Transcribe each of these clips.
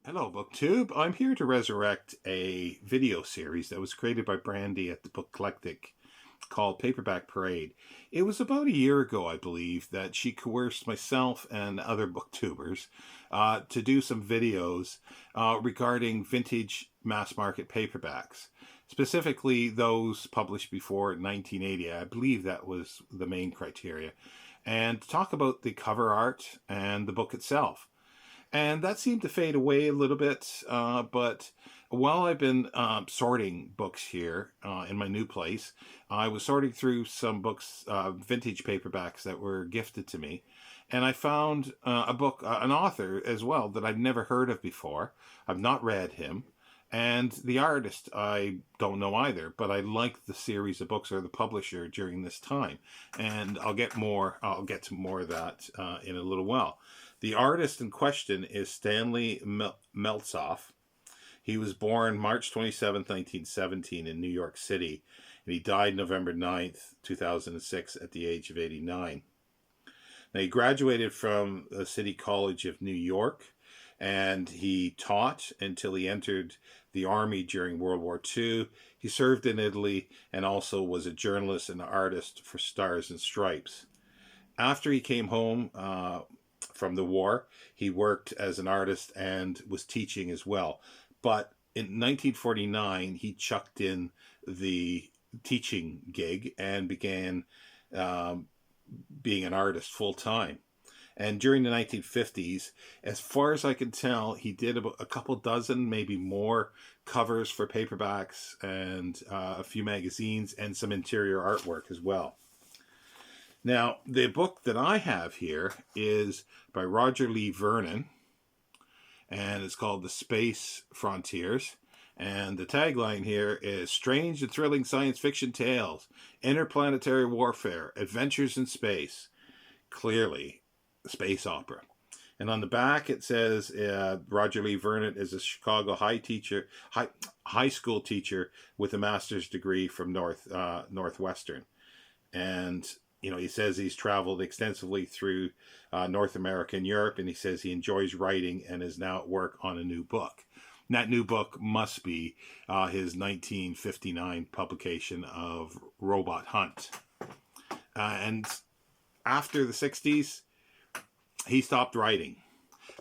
Hello, BookTube. I'm here to resurrect a video series that was created by Brandy at the Book Collectic called Paperback Parade. It was about a year ago, I believe, that she coerced myself and other booktubers to do some videos regarding vintage mass market paperbacks, specifically those published before 1980. I believe that was the main criteria, and talk about the cover art and the book itself. And that seemed to fade away a little bit. But while I've been sorting books here in my new place, I was sorting through some books, vintage paperbacks that were gifted to me. And I found a book, an author as well, that I've never heard of before. I've not read him. And the artist, I don't know either, but I like the series of books or the publisher during this time. And I'll get to more of that in a little while. The artist in question is Stanley Meltzolf. He was born March 27th, 1917 in New York City, and he died November 9th, 2006 at the age of 89. Now, he graduated from the City College of New York, and he taught until he entered the army during World War II. He served in Italy and also was a journalist and artist for Stars and Stripes. After he came home from the war, he worked as an artist and was teaching as well. But in 1949, he chucked in the teaching gig and began um, being an artist full time. And during the 1950s, as far as I can tell, he did about a couple dozen, maybe more, covers for paperbacks and a few magazines and some interior artwork as well. Now, the book that I have here is by Roger Lee Vernon, and it's called The Space Frontiers. And the tagline here is Strange and Thrilling Science Fiction Tales, Interplanetary Warfare, Adventures in Space. Clearly, space opera. And on the back it says Roger Lee Vernon is a Chicago high school teacher with a master's degree from Northwestern. And he says he's traveled extensively through North America and Europe, and he says he enjoys writing and is now at work on a new book. And that new book must be his 1959 publication of Robot Hunt. And after the 60s, he stopped writing.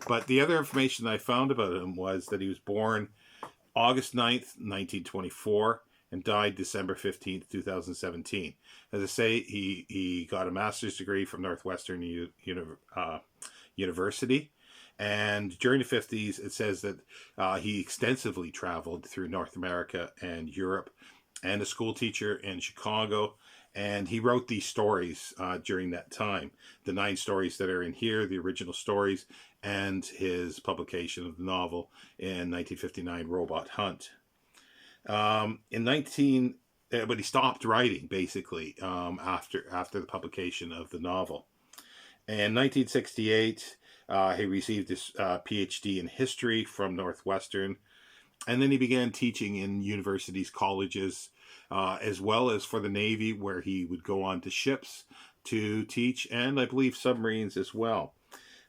But the other information that I found about him was that he was born August 9th, 1924, and died December 15th, 2017. As I say, he got a master's degree from Northwestern University. And during the 50s, it says that he extensively traveled through North America and Europe, and a school teacher in Chicago. And he wrote these stories during that time. The 9 stories that are in here, the original stories, and his publication of the novel in 1959, Robot Hunt. But he stopped writing basically after the publication of the novel. In 1968, he received his PhD in history from Northwestern, and then he began teaching in universities, colleges, as well as for the Navy, where he would go on to ships to teach, and I believe submarines as well.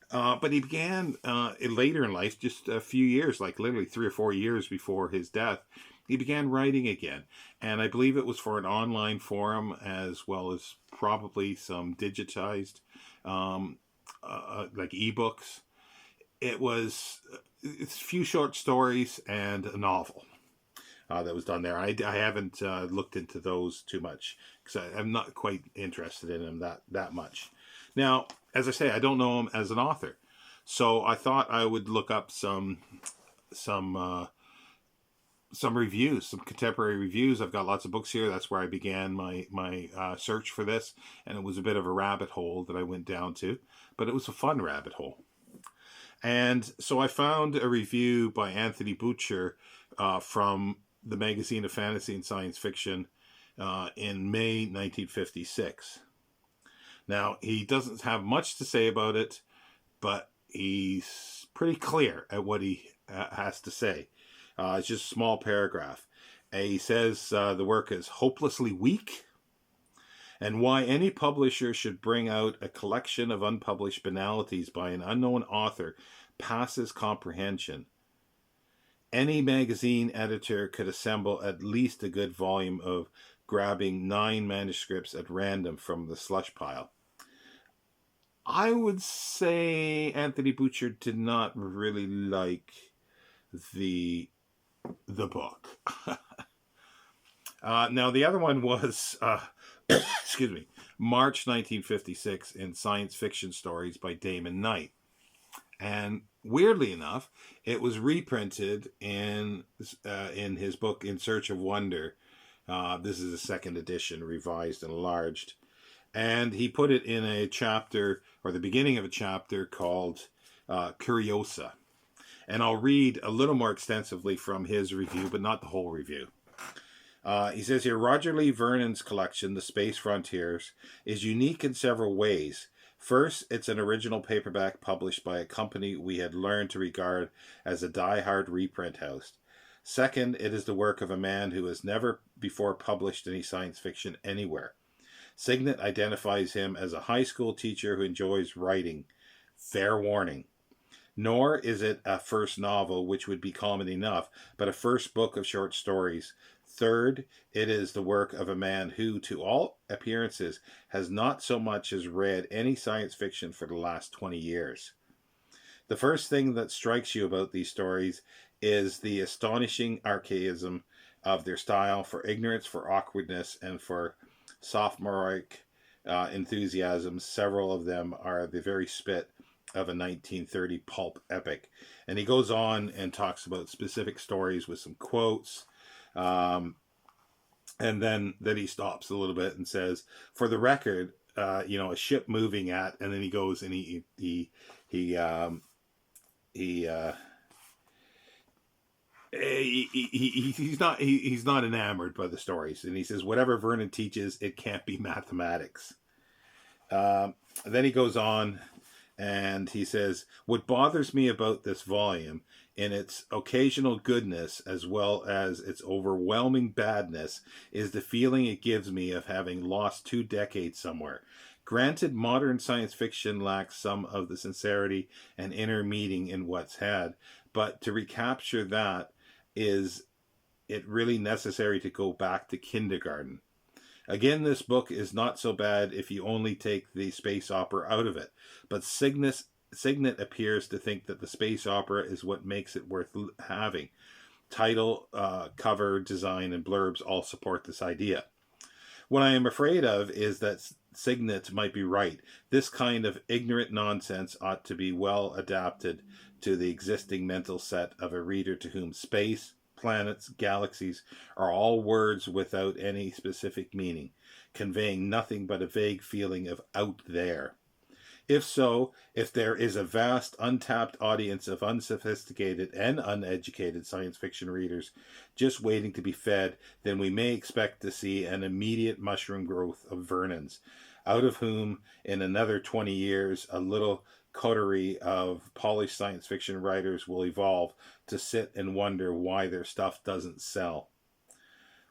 But he began later in life, just a few years, like literally 3 or 4 years before his death, he began writing again. And I believe it was for an online forum as well as probably some digitized, like ebooks. It was a few short stories and a novel that was done there. I haven't looked into those too much because I'm not quite interested in them that much. Now, as I say, I don't know him as an author, so I thought I would look up some reviews, some contemporary reviews. I've got lots of books here. That's where I began my search for this, and it was a bit of a rabbit hole that I went down to, but it was a fun rabbit hole. And so I found a review by Anthony Butcher from the magazine of fantasy and science fiction in May 1956. Now, he doesn't have much to say about it, but he's pretty clear at what he has to say. It's just a small paragraph. He says the work is hopelessly weak, and why any publisher should bring out a collection of unpublished banalities by an unknown author passes comprehension. Any magazine editor could assemble at least a good volume of grabbing 9 manuscripts at random from the slush pile. I would say Anthony Bouchard did not really like the book. Now, the other one was, excuse me, March 1956 in Science Fiction Stories by Damon Knight. And weirdly enough, it was reprinted in his book In Search of Wonder. This is a second edition, revised and enlarged. And he put it in a chapter, or the beginning of a chapter, called Curiosa. And I'll read a little more extensively from his review, but not the whole review. He says here, Roger Lee Vernon's collection, The Space Frontiers, is unique in several ways. First, it's an original paperback published by a company we had learned to regard as a die-hard reprint house. Second, it is the work of a man who has never before published any science fiction anywhere. Signet identifies him as a high school teacher who enjoys writing. Fair warning. Nor is it a first novel, which would be common enough, but a first book of short stories. Third, it is the work of a man who, to all appearances, has not so much as read any science fiction for the last 20 years. The first thing that strikes you about these stories is the astonishing archaism of their style, for ignorance, for awkwardness, and for sophomoric enthusiasms. Several of them are the very spit of a 1930 pulp epic. And he goes on and talks about specific stories with some quotes. And then he stops a little bit and says, for the record, a ship moving at, and then he goes and he's not enamored by the stories. And he says, whatever Vernon teaches, it can't be mathematics. Then he goes on and he says, what bothers me about this volume, in its occasional goodness as well as its overwhelming badness, is the feeling it gives me of having lost 2 decades somewhere. Granted, modern science fiction lacks some of the sincerity and inner meaning in what's had, but to recapture that, is it really necessary to go back to kindergarten? Again, this book is not so bad if you only take the space opera out of it, but Signet appears to think that the space opera is what makes it worth having. Title, cover, design, and blurbs all support this idea. What I am afraid of is that Signet might be right. This kind of ignorant nonsense ought to be well adapted to the existing mental set of a reader to whom space, planets, galaxies are all words without any specific meaning, conveying nothing but a vague feeling of out there. If so, if there is a vast, untapped audience of unsophisticated and uneducated science fiction readers just waiting to be fed, then we may expect to see an immediate mushroom growth of Vernons, out of whom, in another 20 years, a little coterie of polished science fiction writers will evolve to sit and wonder why their stuff doesn't sell.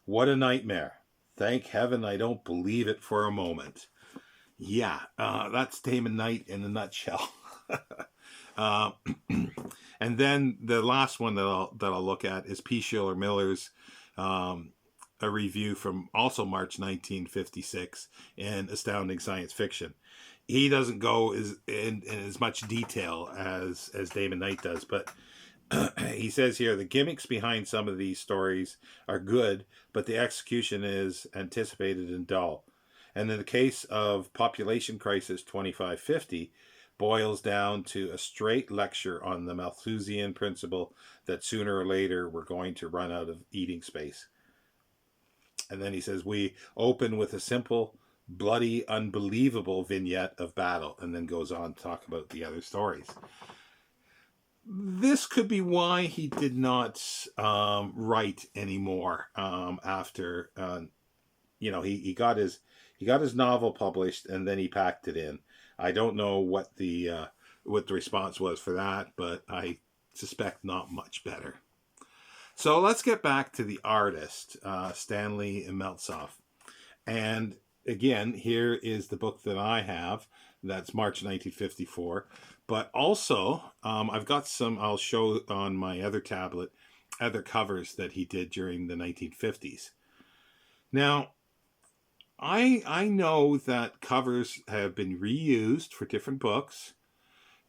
What a nightmare. Thank heaven I don't believe it for a moment. Yeah, that's Damon Knight in a nutshell. And then the last one that I'll look at is P. Schiller Miller's a review from also March 1956 in Astounding Science Fiction. He doesn't go in as much detail as Damon Knight does, but he says here, the gimmicks behind some of these stories are good, but the execution is anticipated and dull. And in the case of Population Crisis 2550, boils down to a straight lecture on the Malthusian principle that sooner or later we're going to run out of eating space. And then he says, we open with a simple, bloody, unbelievable vignette of battle, and then goes on to talk about the other stories. This could be why he did not write anymore after, he got his novel published and then he packed it in. I don't know what the response was for that, but I suspect not much better. So let's get back to the artist, Stanley Meltzolf. And again, here is the book that I have. That's March 1954. But also, I've got some I'll show on my other tablet. other covers that he did during the 1950s. Now, I know that covers have been reused for different books.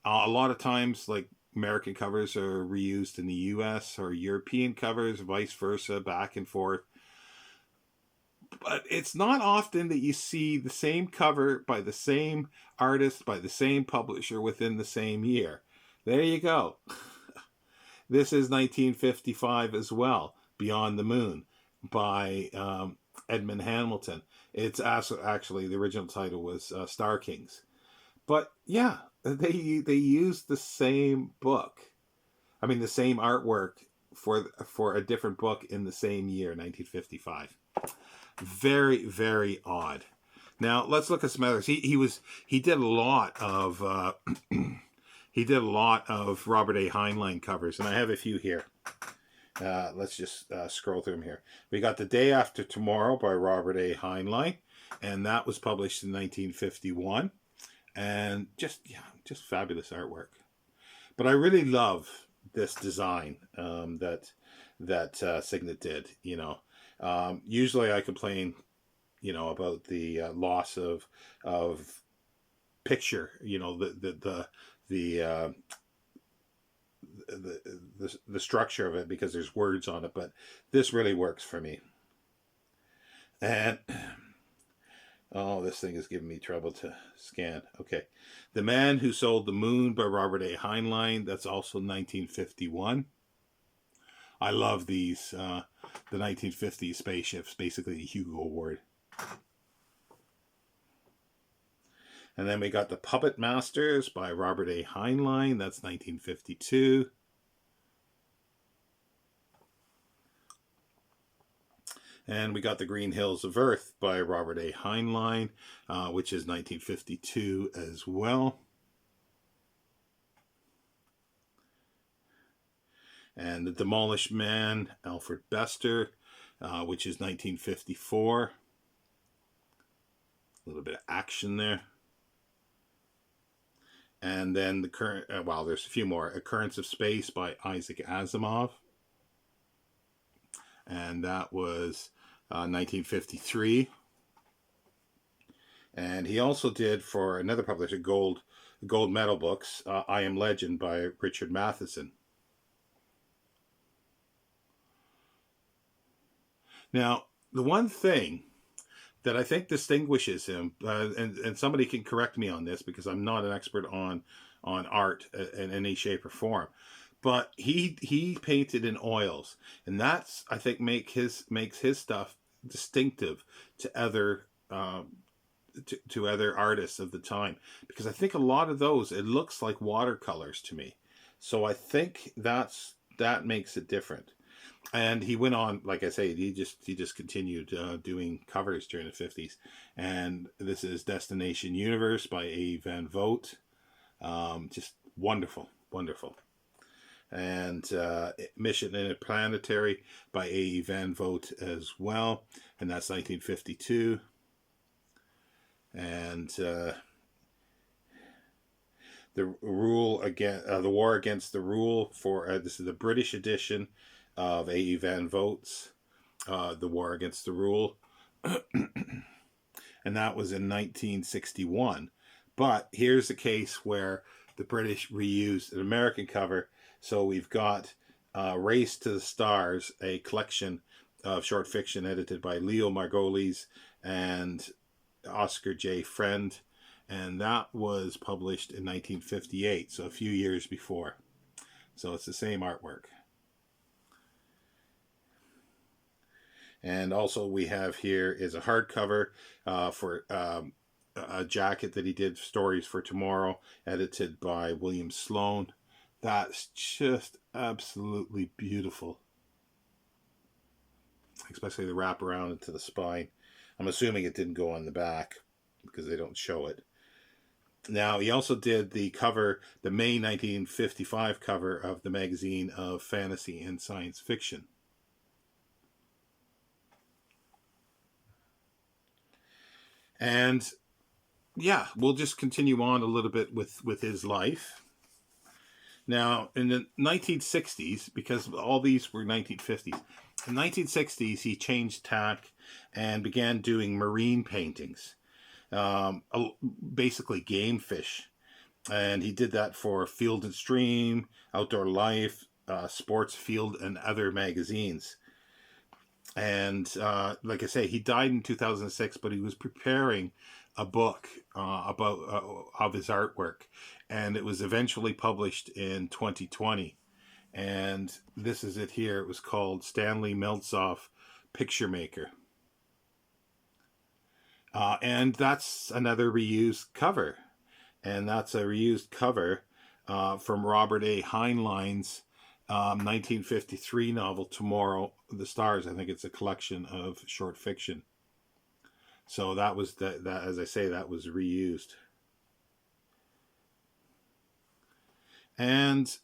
A lot of times, like, American covers are reused in the US, or European covers, vice versa, back and forth. But it's not often that you see the same cover by the same artist, by the same publisher within the same year. There you go. This is 1955 as well, Beyond the Moon by Edmund Hamilton. It's actually, the original title was Star Kings. But yeah, they used the same book. I mean, the same artwork for a different book in the same year, 1955. Very, very odd. Now let's look at some others. He did a lot of he did a lot of Robert A. Heinlein covers, and I have a few here. Let's just scroll through them here. We got The Day After Tomorrow by Robert A. Heinlein, and that was published in 1951. And just fabulous artwork. But I really love this design that Signet did. Usually I complain, about the loss of picture. The structure of it, because there's words on it. But this really works for me. And this thing is giving me trouble to scan. Okay. The Man Who Sold the Moon by Robert A. Heinlein. That's also 1951. I love these, the 1950s spaceships, basically the Hugo Award. And then we got The Puppet Masters by Robert A. Heinlein. That's 1952. And we got The Green Hills of Earth by Robert A. Heinlein, which is 1952 as well. And The Demolished Man, Alfred Bester, which is 1954. A little bit of action there. And then the current, there's a few more. Occurrence of Space by Isaac Asimov. And that was 1953. And he also did, for another publisher, gold medal books, I Am Legend by Richard Matheson. Now, the one thing that I think distinguishes him, and somebody can correct me on this because I'm not an expert on art in any shape or form, but he painted in oils, and that's, I think, makes his stuff distinctive to other to other artists of the time, because I think a lot of those, it looks like watercolors to me, so I think that makes it different. And he went on, like I say, he just continued doing covers during the 50s. And this is Destination Universe by A. Van Vogt. Just wonderful, wonderful. And Mission Interplanetary by A. Van Vogt as well. And that's 1952. And the War Against the Rule, for this is the British edition of A. Van Vogt's The War Against the Rule. And that was in 1961. But here's a case where the British reused an American cover. So we've got Race to the Stars, a collection of short fiction edited by Leo Margulies and Oscar J. Friend. And that was published in 1958, so a few years before. So it's the same artwork. And also we have here is a hardcover for a jacket that he did, Stories for Tomorrow, edited by William Sloan. That's just absolutely beautiful. Especially the wrap around into the spine. I'm assuming it didn't go on the back because they don't show it. Now, he also did the cover, the May 1955 cover of the magazine of Fantasy and Science Fiction. And yeah, we'll just continue on a little bit with his life. Now, in the 1960s, because all these were 1950s, in the 1960s, he changed tack and began doing marine paintings, um, basically game fish. And he did that for Field and Stream, Outdoor Life, Sports Field, and other magazines. And like I say, he died in 2006, but he was preparing a book about of his artwork, and it was eventually published in 2020. And this is it here. It was called Stanley Meltzolf Picture Maker. And that's another reused cover. And that's a reused cover from Robert A. Heinlein's 1953 novel, Tomorrow the Stars. I think it's a collection of short fiction. So that was, that as I say, that was reused. And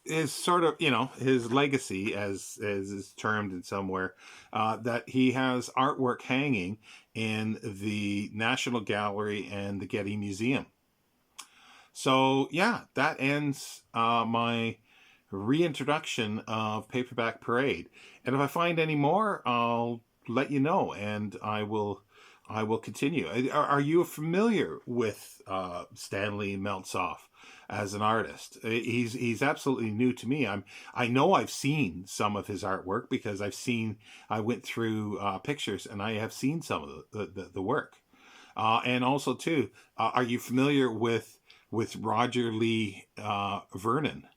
his sort of, his legacy, as is termed in somewhere, that he has artwork hanging in the National Gallery and the Getty Museum. So yeah, that ends my reintroduction of Paperback Parade. And if I find any more, I'll let you know, and I will continue. Are you familiar with Stanley Meltzolf as an artist? He's absolutely new to me. I know I've seen some of his artwork because I went through pictures, and I have seen some of the work. And also too, are you familiar with Roger Lee Vernon?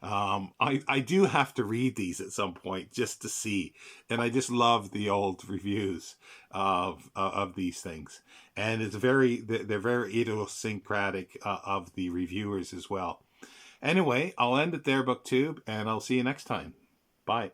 I do have to read these at some point just to see, and I just love the old reviews of these things, and they're very idiosyncratic of the reviewers as well. Anyway, I'll end it there, BookTube, and I'll see you next time. Bye.